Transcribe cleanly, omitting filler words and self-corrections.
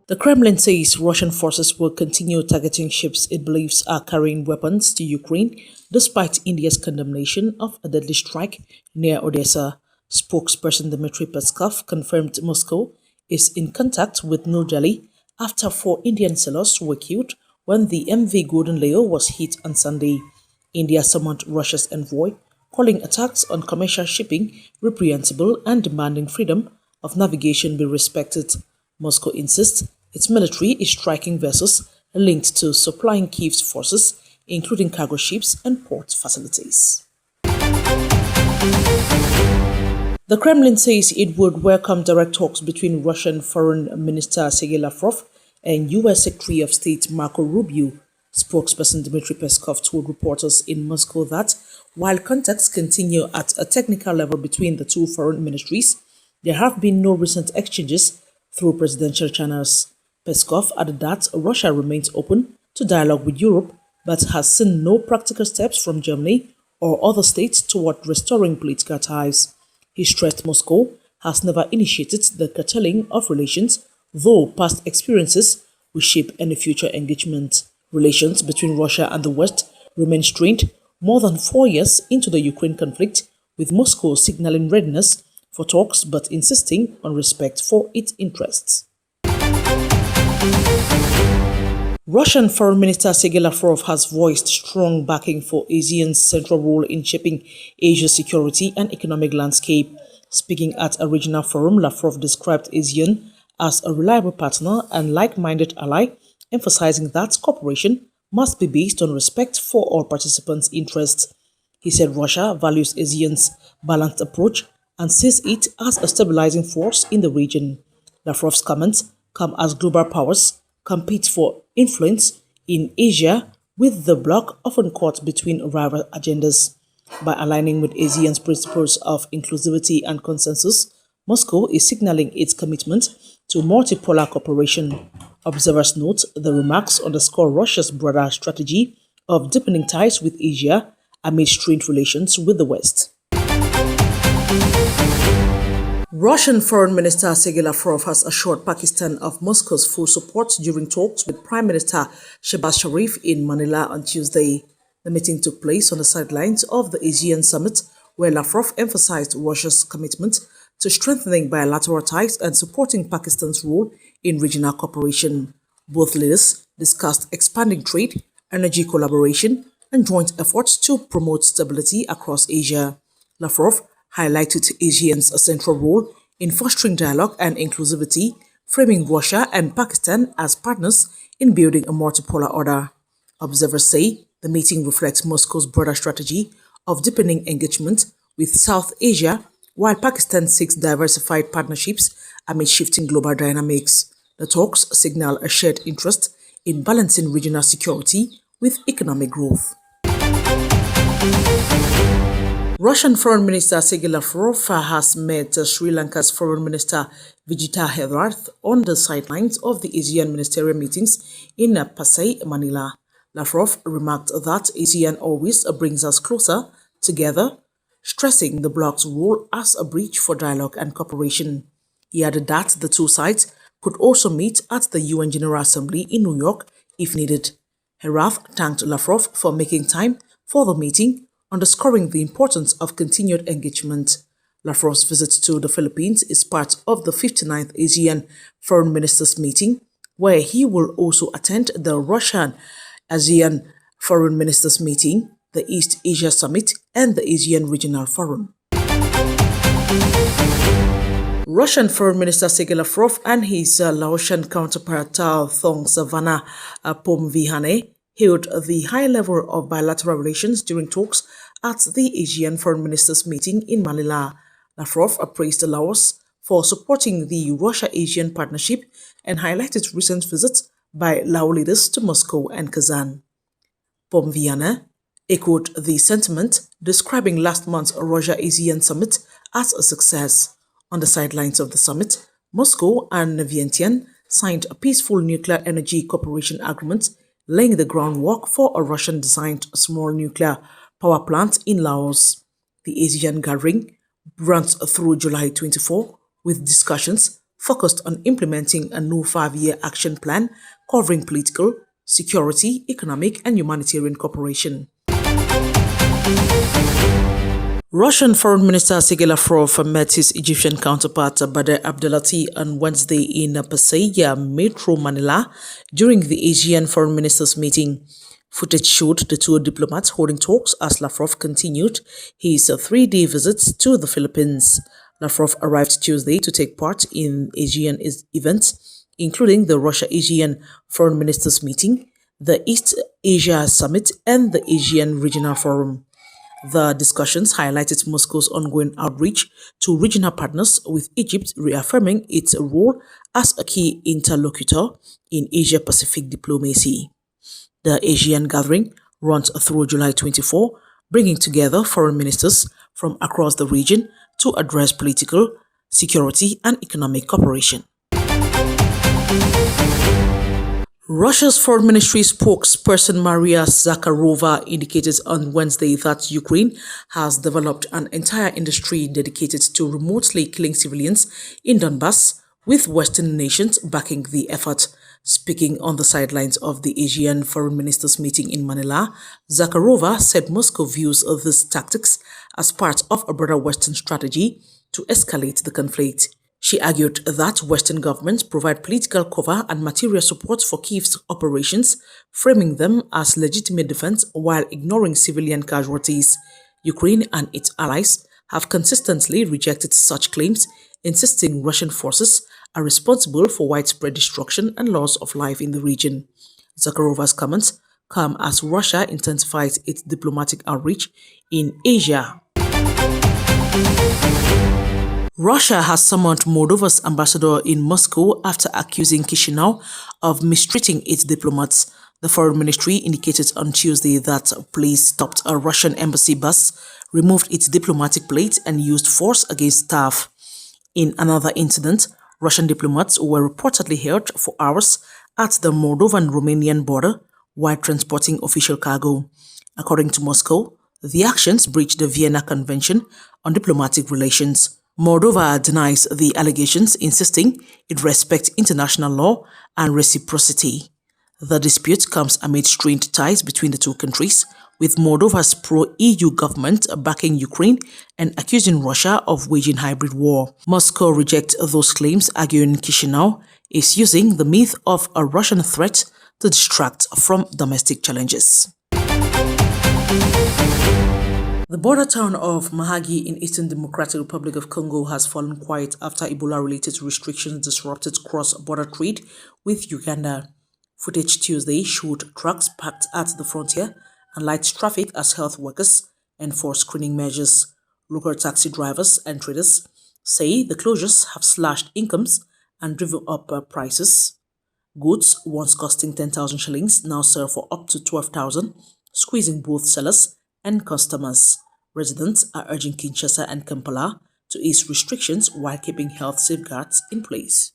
The Kremlin says Russian forces will continue targeting ships it believes are carrying weapons to Ukraine, despite India's condemnation of a deadly strike near Odessa. Spokesperson Dmitry Peskov confirmed Moscow is in contact with New Delhi after 4 Indian sailors were killed when the MV Golden Leo was hit on Sunday. India summoned Russia's envoy, calling attacks on commercial shipping reprehensible and demanding freedom of navigation be respected. Moscow insists its military is striking vessels linked to supplying Kyiv's forces, including cargo ships and port facilities. The Kremlin says it would welcome direct talks between Russian Foreign Minister Sergey Lavrov and U.S. Secretary of State Marco Rubio. Spokesperson Dmitry Peskov told reporters in Moscow that while contacts continue at a technical level between the two foreign ministries, there have been no recent exchanges through presidential channels. Peskov added that Russia remains open to dialogue with Europe, but has seen no practical steps from Germany or other states toward restoring political ties. He stressed Moscow has never initiated the curtailing of relations, though past experiences will shape any future engagement. Relations between Russia and the West remain strained more than 4 years into the Ukraine conflict, with Moscow signaling readiness for talks but insisting on respect for its interests. Russian Foreign Minister Sergey Lavrov has voiced strong backing for ASEAN's central role in shaping Asia's security and economic landscape. Speaking at a regional forum, Lavrov described ASEAN as a reliable partner and like-minded ally, emphasizing that cooperation must be based on respect for all participants' interests. He said Russia values ASEAN's balanced approach and sees it as a stabilizing force in the region. Lavrov's comments come as global powers compete for influence in Asia, with the bloc often caught between rival agendas. By aligning with ASEAN's principles of inclusivity and consensus, Moscow is signaling its commitment to multipolar cooperation. Observers note the remarks underscore Russia's broader strategy of deepening ties with Asia amid strained relations with the West. Russian Foreign Minister Sergey Lavrov has assured Pakistan of Moscow's full support during talks with Prime Minister Shehbaz Sharif in Manila on Tuesday. The meeting took place on the sidelines of the ASEAN summit, where Lavrov emphasized Russia's commitment to strengthening bilateral ties and supporting Pakistan's role in regional cooperation. Both leaders discussed expanding trade, energy collaboration, and joint efforts to promote stability across Asia. Lavrov highlighted ASEAN's central role in fostering dialogue and inclusivity, framing Russia and Pakistan as partners in building a multipolar order. Observers say the meeting reflects Moscow's broader strategy of deepening engagement with South Asia, while Pakistan seeks diversified partnerships amid shifting global dynamics. The talks signal a shared interest in balancing regional security with economic growth. Russian Foreign Minister Sergey Lavrov has met Sri Lanka's Foreign Minister Vijita Herath on the sidelines of the ASEAN ministerial meetings in Pasay, Manila. Lavrov remarked that ASEAN always brings us closer together, stressing the bloc's role as a bridge for dialogue and cooperation. He added that the two sides could also meet at the UN General Assembly in New York if needed. Herath thanked Lavrov for making time for the meeting, underscoring the importance of continued engagement. Lavrov's visit to the Philippines is part of the 59th ASEAN Foreign Ministers meeting, where he will also attend the Russian ASEAN Foreign Ministers meeting, the East Asia Summit, and the ASEAN Regional Forum. Russian Foreign Minister Sergey Lavrov and his Laotian counterpart Thong Savannah Phomvihane held the high level of bilateral relations during talks at the ASEAN Foreign Ministers meeting in Manila. Lavrov praised Laos for supporting the Russia-ASEAN partnership and highlighted recent visits by Lao leaders to Moscow and Kazan. Phomvihane echoed the sentiment, describing last month's Russia-ASEAN summit as a success. On the sidelines of the summit, Moscow and Vientiane signed a peaceful nuclear energy cooperation agreement, laying the groundwork for a Russian-designed small nuclear power plant in Laos. The ASEAN gathering runs through July 24, with discussions focused on implementing a new 5-year action plan covering political, security, economic, and humanitarian cooperation. Russian Foreign Minister Sergey Lavrov met his Egyptian counterpart Badr Abdelati on Wednesday in Passeia Metro, Manila, during the ASEAN Foreign Ministers meeting. Footage showed the two diplomats holding talks as Lavrov continued his 3-day visit to the Philippines. Lavrov arrived Tuesday to take part in ASEAN events, including the Russia-ASEAN Foreign Ministers meeting, the East Asia Summit, and the ASEAN Regional Forum. The discussions highlighted Moscow's ongoing outreach to regional partners, with Egypt reaffirming its role as a key interlocutor in Asia-Pacific diplomacy. The ASEAN gathering runs through July 24, bringing together foreign ministers from across the region to address political, security, and economic cooperation. Russia's Foreign Ministry spokesperson Maria Zakharova indicated on Wednesday that Ukraine has developed an entire industry dedicated to remotely killing civilians in Donbas, with Western nations backing the effort. Speaking on the sidelines of the ASEAN Foreign Ministers meeting in Manila, Zakharova said Moscow views these tactics as part of a broader Western strategy to escalate the conflict. She argued that Western governments provide political cover and material support for Kyiv's operations, framing them as legitimate defense while ignoring civilian casualties. Ukraine and its allies have consistently rejected such claims, insisting Russian forces are responsible for widespread destruction and loss of life in the region. Zakharova's comments come as Russia intensifies its diplomatic outreach in Asia. Russia has summoned Moldova's ambassador in Moscow after accusing Chisinau of mistreating its diplomats. The foreign ministry indicated on Tuesday that police stopped a Russian embassy bus, removed its diplomatic plate, and used force against staff. In another incident, Russian diplomats were reportedly held for hours at the Moldovan-Romanian border while transporting official cargo. According to Moscow, the actions breached the Vienna Convention on diplomatic relations. Moldova denies the allegations, insisting it respects international law and reciprocity. The dispute comes amid strained ties between the two countries, with Moldova's pro-EU government backing Ukraine and accusing Russia of waging hybrid war. Moscow rejects those claims, arguing Chisinau is using the myth of a Russian threat to distract from domestic challenges. The border town of Mahagi in Eastern Democratic Republic of Congo has fallen quiet after Ebola-related restrictions disrupted cross-border trade with Uganda. Footage Tuesday showed trucks parked at the frontier and light traffic as health workers enforce screening measures. Local taxi drivers and traders say the closures have slashed incomes and driven up prices. Goods once costing 10,000 shillings now sell for up to 12,000, squeezing both sellers and customers. Residents are urging Kinshasa and Kampala to ease restrictions while keeping health safeguards in place.